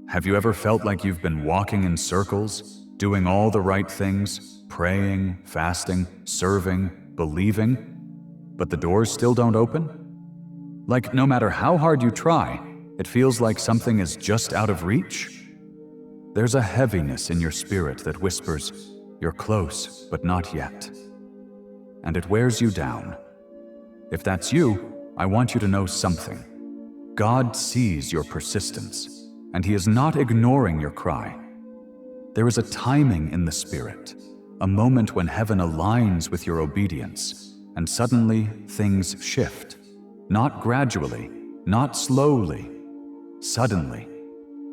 Have you ever felt like you've been walking in circles, doing all the right things, praying, fasting, serving, believing, but the doors still don't open? Like no matter how hard you try, it feels like something is just out of reach? There's a heaviness in your spirit that whispers, "You're close, but not yet." And it wears you down. If that's you, I want you to know something. God sees your persistence, and He is not ignoring your cry. There is a timing in the Spirit, a moment when heaven aligns with your obedience, and suddenly things shift. Not gradually, not slowly, suddenly.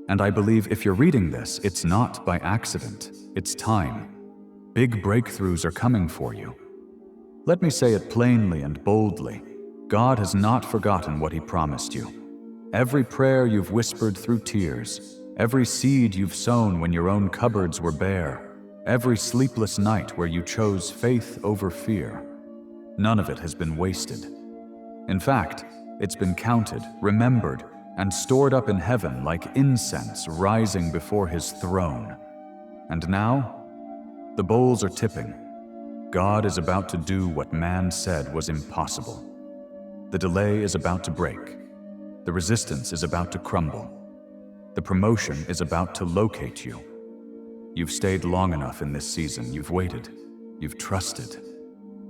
And I believe if you're reading this, it's not by accident, it's time. Big breakthroughs are coming for you. Let me say it plainly and boldly. God has not forgotten what He promised you. Every prayer you've whispered through tears, every seed you've sown when your own cupboards were bare, every sleepless night where you chose faith over fear, none of it has been wasted. In fact, it's been counted, remembered, and stored up in heaven like incense rising before His throne. And now, the bowls are tipping. God is about to do what man said was impossible. The delay is about to break. The resistance is about to crumble. The promotion is about to locate you. You've stayed long enough in this season. You've waited. You've trusted.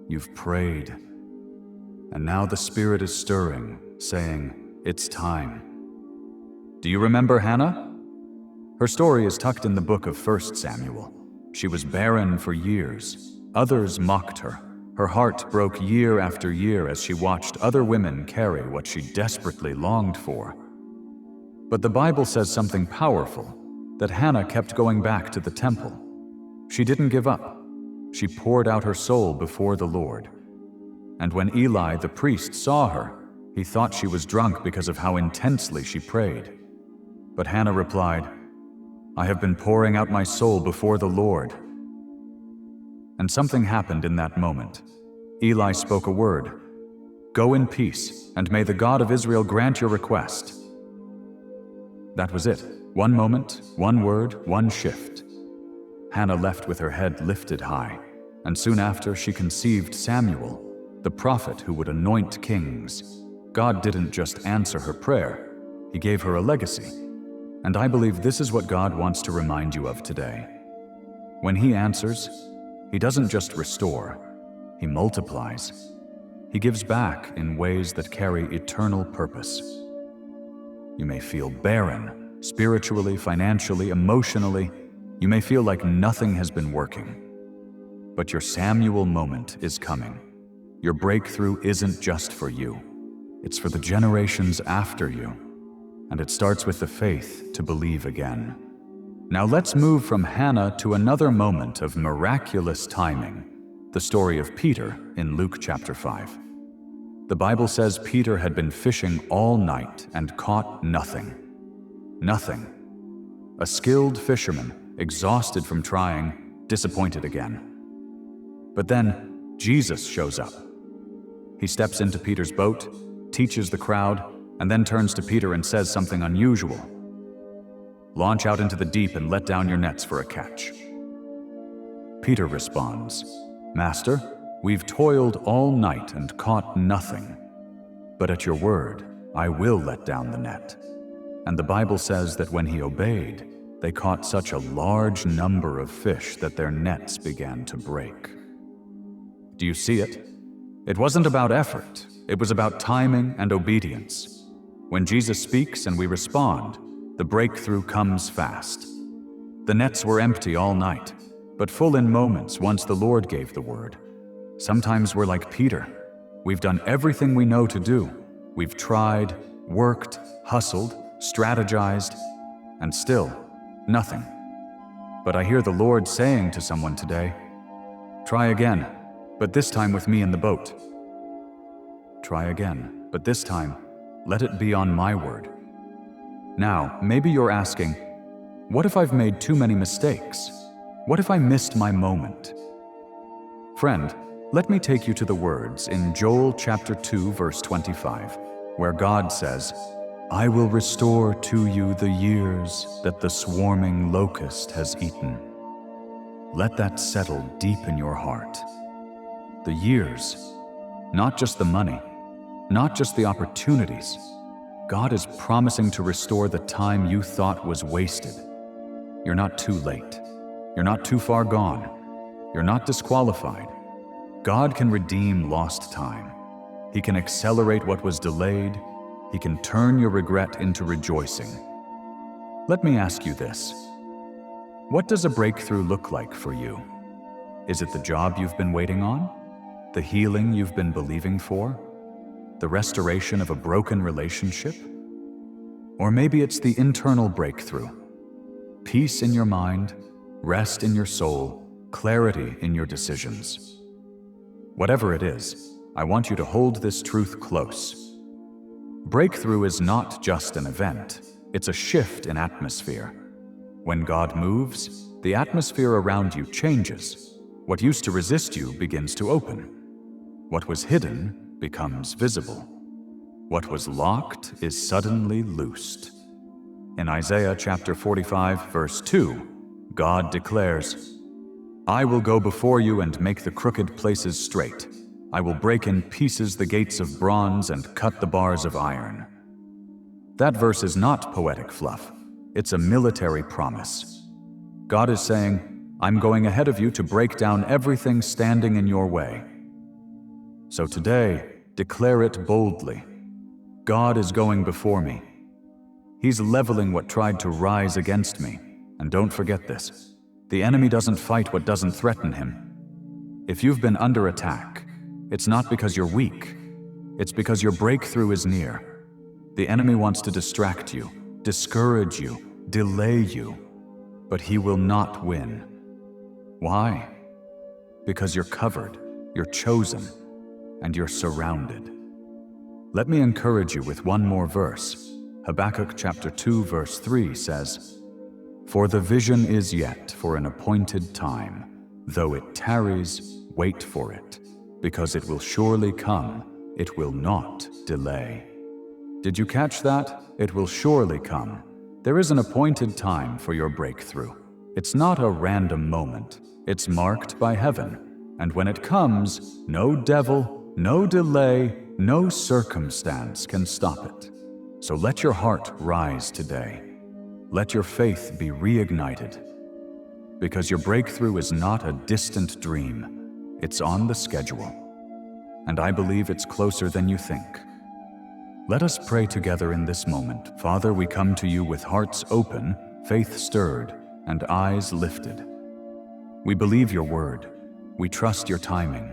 You've prayed. And now the Spirit is stirring, saying, "It's time." Do you remember Hannah? Her story is tucked in the book of 1 Samuel. She was barren for years. Others mocked her. Her heart broke year after year as she watched other women carry what she desperately longed for. But the Bible says something powerful, that Hannah kept going back to the temple. She didn't give up. She poured out her soul before the Lord. And when Eli, the priest, saw her, he thought she was drunk because of how intensely she prayed. But Hannah replied, "I have been pouring out my soul before the Lord." And something happened in that moment. Eli spoke a word, "Go in peace, and may the God of Israel grant your request." That was it. One moment, one word, one shift. Hannah left with her head lifted high, and soon after she conceived Samuel, the prophet who would anoint kings. God didn't just answer her prayer, He gave her a legacy. And I believe this is what God wants to remind you of today. When He answers, He doesn't just restore, He multiplies. He gives back in ways that carry eternal purpose. You may feel barren, spiritually, financially, emotionally. You may feel like nothing has been working. But your Samuel moment is coming. Your breakthrough isn't just for you. It's for the generations after you. And it starts with the faith to believe again. Now let's move from Hannah to another moment of miraculous timing, the story of Peter in Luke chapter 5. The Bible says Peter had been fishing all night and caught nothing. Nothing. A skilled fisherman, exhausted from trying, disappointed again. But then Jesus shows up. He steps into Peter's boat, teaches the crowd, and then turns to Peter and says something unusual. "Launch out into the deep and let down your nets for a catch." Peter responds, "Master, we've toiled all night and caught nothing. But at your word, I will let down the net." And the Bible says that when he obeyed, they caught such a large number of fish that their nets began to break. Do you see it? It wasn't about effort. It was about timing and obedience. When Jesus speaks and we respond, the breakthrough comes fast. The nets were empty all night, but full in moments once the Lord gave the word. Sometimes we're like Peter. We've done everything we know to do. We've tried, worked, hustled, strategized, and still, nothing. But I hear the Lord saying to someone today, "Try again, but this time with me in the boat. Try again, but this time, let it be on my word." Now, maybe you're asking, what if I've made too many mistakes? What if I missed my moment? Friend, let me take you to the words in Joel chapter 2, verse 25, where God says, I will restore to you the years that the swarming locust has eaten. Let that settle deep in your heart. The years, not just the money, not just the opportunities. God is promising to restore the time you thought was wasted. You're not too late. You're not too far gone. You're not disqualified. God can redeem lost time. He can accelerate what was delayed. He can turn your regret into rejoicing. Let me ask you this. What does a breakthrough look like for you? Is it the job you've been waiting on? The healing you've been believing for? The restoration of a broken relationship? Or maybe it's the internal breakthrough. Peace in your mind, rest in your soul, clarity in your decisions. Whatever it is, I want you to hold this truth close. Breakthrough is not just an event, it's a shift in atmosphere. When God moves, the atmosphere around you changes. What used to resist you begins to open. What was hidden becomes visible. What was locked is suddenly loosed. In Isaiah chapter 45, verse 2, God declares, I will go before you and make the crooked places straight. I will break in pieces the gates of bronze and cut the bars of iron. That verse is not poetic fluff. It's a military promise. God is saying, I'm going ahead of you to break down everything standing in your way. So today, declare it boldly. God is going before me. He's leveling what tried to rise against me. And don't forget this. The enemy doesn't fight what doesn't threaten him. If you've been under attack, it's not because you're weak. It's because your breakthrough is near. The enemy wants to distract you, discourage you, delay you, but he will not win. Why? Because you're covered, you're chosen, and you're surrounded. Let me encourage you with one more verse. Habakkuk chapter 2, verse 3 says, For the vision is yet for an appointed time. Though it tarries, wait for it, because it will surely come, it will not delay. Did you catch that? It will surely come. There is an appointed time for your breakthrough. It's not a random moment. It's marked by heaven. And when it comes, no devil, no delay, no circumstance can stop it. So let your heart rise today. Let your faith be reignited. Because your breakthrough is not a distant dream. It's on the schedule. And I believe it's closer than you think. Let us pray together in this moment. Father, we come to you with hearts open, faith stirred, and eyes lifted. We believe your word. We trust your timing.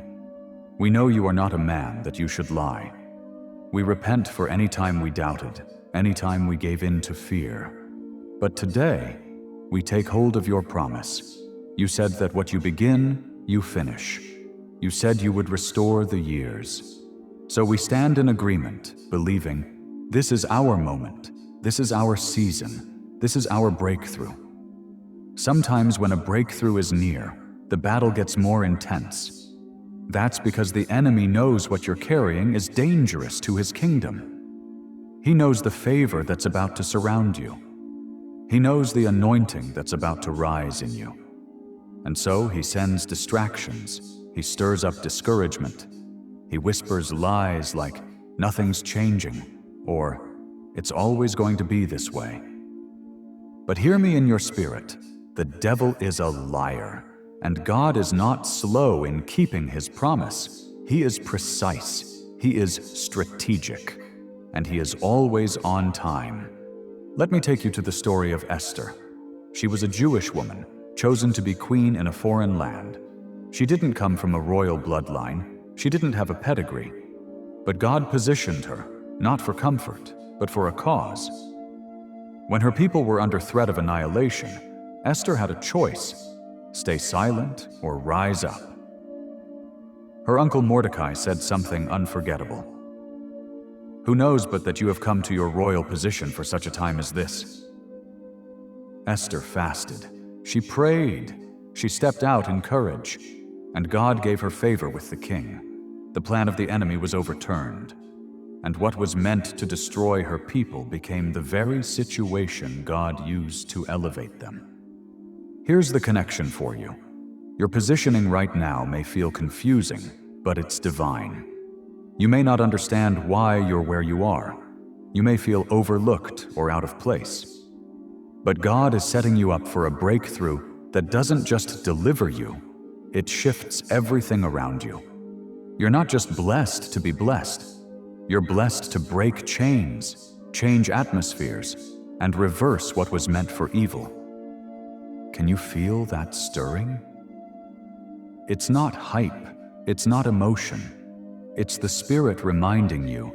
We know you are not a man that you should lie. We repent for any time we doubted, any time we gave in to fear. But today, we take hold of your promise. You said that what you begin, you finish. You said you would restore the years. So we stand in agreement, believing, this is our moment, this is our season, this is our breakthrough. Sometimes when a breakthrough is near, the battle gets more intense. That's because the enemy knows what you're carrying is dangerous to his kingdom. He knows the favor that's about to surround you. He knows the anointing that's about to rise in you. And so he sends distractions. He stirs up discouragement. He whispers lies like, nothing's changing, or it's always going to be this way. But hear me in your spirit. The devil is a liar, and God is not slow in keeping his promise. He is precise. He is strategic, and he is always on time. Let me take you to the story of Esther. She was a Jewish woman, chosen to be queen in a foreign land. She didn't come from a royal bloodline. She didn't have a pedigree. But God positioned her, not for comfort, but for a cause. When her people were under threat of annihilation, Esther had a choice: stay silent or rise up. Her uncle Mordecai said something unforgettable. Who knows but that you have come to your royal position for such a time as this? Esther fasted. She prayed. She stepped out in courage. And God gave her favor with the king. The plan of the enemy was overturned. and what was meant to destroy her people became the very situation God used to elevate them. Here's the connection for you. Your positioning right now may feel confusing, but it's divine. You may not understand why you're where you are. You may feel overlooked or out of place. But God is setting you up for a breakthrough that doesn't just deliver you, it shifts everything around you. You're not just blessed to be blessed. You're blessed to break chains, change atmospheres, and reverse what was meant for evil. Can you feel that stirring? It's not hype, it's not emotion. It's the Spirit reminding you,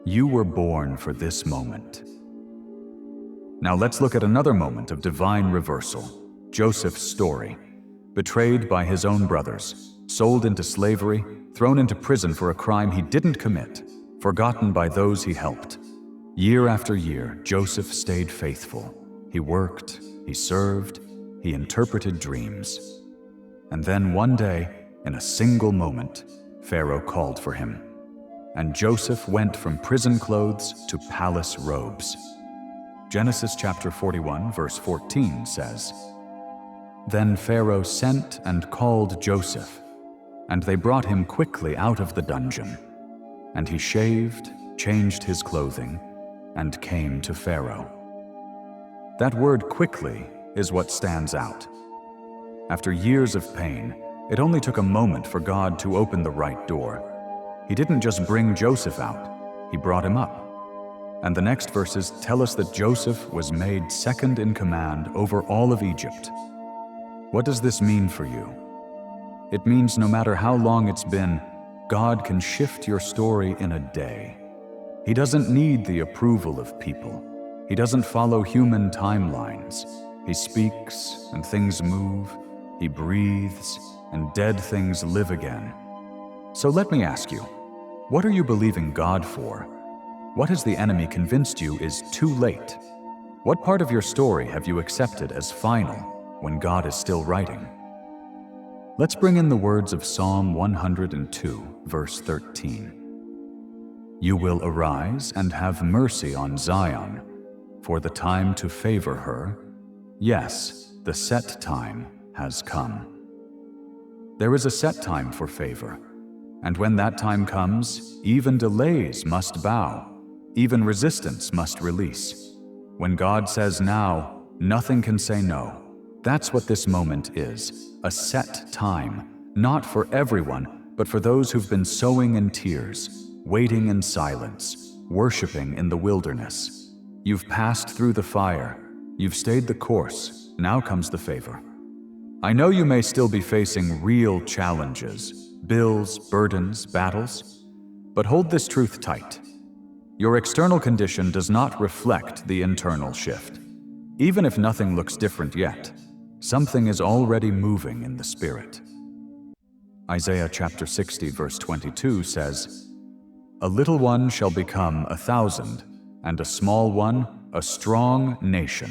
you were born for this moment. Now let's look at another moment of divine reversal, Joseph's story. Betrayed by his own brothers, sold into slavery, thrown into prison for a crime he didn't commit, forgotten by those he helped. Year after year, Joseph stayed faithful. He worked, he served, he interpreted dreams. And then one day, in a single moment, Pharaoh called for him. And Joseph went from prison clothes to palace robes. Genesis chapter 41, verse 14 says, "Then Pharaoh sent and called Joseph, and they brought him quickly out of the dungeon. And he shaved, changed his clothing, and came to Pharaoh." That word "quickly" is what stands out. After years of pain, it only took a moment for God to open the right door. He didn't just bring Joseph out, he brought him up. And the next verses tell us that Joseph was made second in command over all of Egypt. What does this mean for you? It means no matter how long it's been, God can shift your story in a day. He doesn't need the approval of people. He doesn't follow human timelines. He speaks and things move. He breathes and dead things live again. So let me ask you, what are you believing God for? What has the enemy convinced you is too late? What part of your story have you accepted as final when God is still writing? Let's bring in the words of Psalm 102, verse 13. "You will arise and have mercy on Zion, for the time to favor her, yes, the set time has come." There is a set time for favor, and when that time comes, even delays must bow. Even resistance must release. When God says now, nothing can say no. That's what this moment is, a set time, not for everyone, but for those who've been sowing in tears, waiting in silence, worshiping in the wilderness. You've passed through the fire, you've stayed the course, now comes the favor. I know you may still be facing real challenges, bills, burdens, battles, but hold this truth tight. Your external condition does not reflect the internal shift. Even if nothing looks different yet, something is already moving in the Spirit. Isaiah chapter 60, verse 22 says, "A little one shall become 1,000, and a small one a strong nation.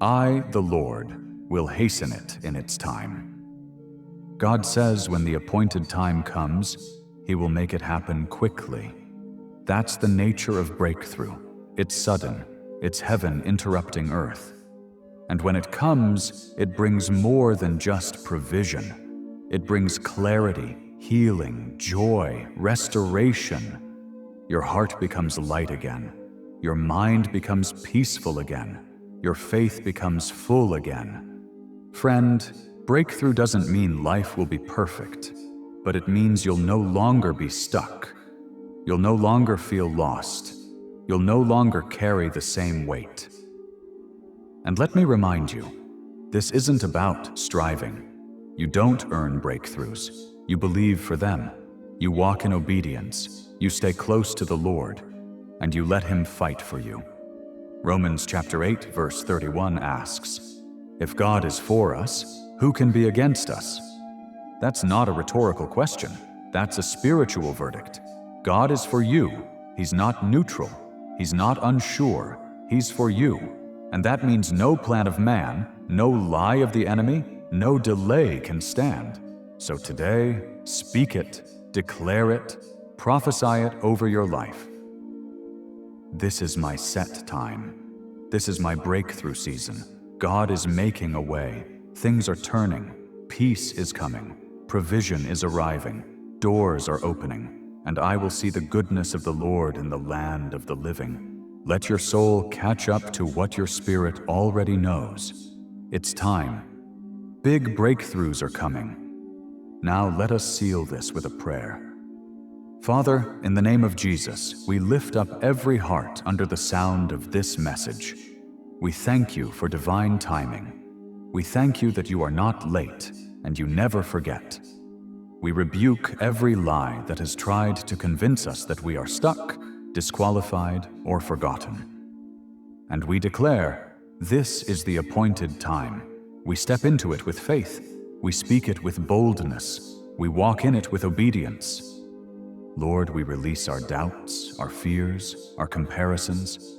I, the Lord, will hasten it in its time." God says when the appointed time comes, He will make it happen quickly. That's the nature of breakthrough. It's sudden. It's heaven interrupting earth. And when it comes, it brings more than just provision. It brings clarity, healing, joy, restoration. Your heart becomes light again. Your mind becomes peaceful again. Your faith becomes full again. Friend, breakthrough doesn't mean life will be perfect, but it means you'll no longer be stuck. You'll no longer feel lost. You'll no longer carry the same weight. And let me remind you, this isn't about striving. You don't earn breakthroughs. You believe for them. You walk in obedience. You stay close to the Lord, and you let Him fight for you. Romans chapter 8, verse 31 asks, "If God is for us, who can be against us?" That's not a rhetorical question. That's a spiritual verdict. God is for you. He's not neutral. He's not unsure. He's for you. And that means no plan of man, no lie of the enemy, no delay can stand. So today, speak it, declare it, Prophesy it over your life. This is my set time. This is my breakthrough season. God is making a way. Things are turning. Peace is coming. Provision is arriving. Doors are opening. And I will see the goodness of the Lord in the land of the living. Let your soul catch up to what your spirit already knows. It's time. Big breakthroughs are coming. Now let us seal this with a prayer. Father, in the name of Jesus, we lift up every heart under the sound of this message. We thank you for divine timing. We thank you that you are not late and you never forget. We rebuke every lie that has tried to convince us that we are stuck, disqualified, or forgotten. And we declare, this is the appointed time. We step into it with faith. We speak it with boldness. We walk in it with obedience. Lord, we release our doubts, our fears, our comparisons.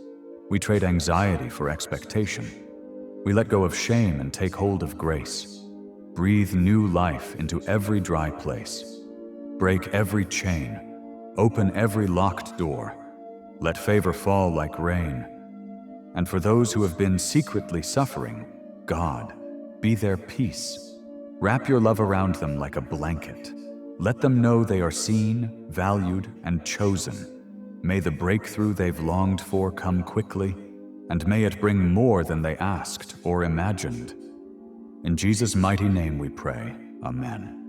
We trade anxiety for expectation. We let go of shame and take hold of grace. Breathe new life into every dry place. Break every chain. Open every locked door. Let favor fall like rain. And for those who have been secretly suffering, God, be their peace. Wrap your love around them like a blanket. Let them know they are seen, valued, and chosen. May the breakthrough they've longed for come quickly, and may it bring more than they asked or imagined. In Jesus' mighty name we pray. Amen.